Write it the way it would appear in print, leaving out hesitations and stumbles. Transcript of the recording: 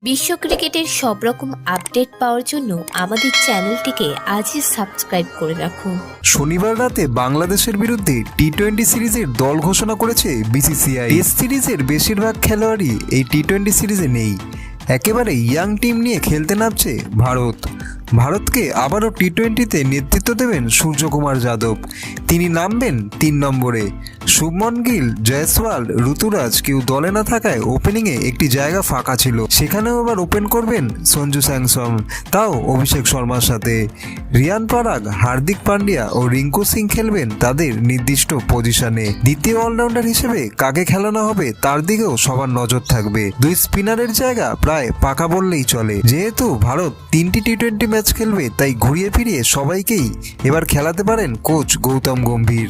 বিশ্ব ক্রিকেটের সব রকম আপডেট পাওয়ার জন্য আমাদের চ্যানেলটিকে আজই সাবস্ক্রাইব করে রাখুন। শনিবার রাতে বাংলাদেশের বিরুদ্ধে টি-20 সিরিজের দল ঘোষণা করেছে বিসিসিআই। টেস্ট সিরিজের বেশিরভাগ খেলোয়াড়ই এই টি-20 সিরিজে নেই। একেবারে ইয়াং টিম নিয়ে খেলতে নামছে ভারত। ভারতকে আবারও টি-20তে নেতৃত্ব দেবেন সূর্যকুমার যাদব। তিনি নামবেন 3 নম্বরে। শুভমন গিল, জয়সওয়াল, ঋতুরাজ কেউ দলে না থাকায় ওপেনিংয়ে একটি জায়গা ফাঁকা ছিল। সেখানেও আবার ওপেন করবেন সঞ্জু স্যামসন, তাও অভিষেক শর্মার সাথে। রিয়ান পরাগ, হার্দিক পান্ডিয়া ও রিঙ্কু সিং খেলবেন তাদের নির্দিষ্ট পজিশনে। দ্বিতীয় অলরাউন্ডার হিসেবে কাকে খেলানো হবে তার দিকেও সবার নজর থাকবে। দুই স্পিনারের জায়গা প্রায় পাকা বললেই চলে। যেহেতু ভারত 3টি টি-20 ম্যাচ খেলবে, তাই ঘুরিয়ে ফিরিয়ে সবাইকেই এবার খেলাতে পারেন কোচ গৌতম গম্ভীর।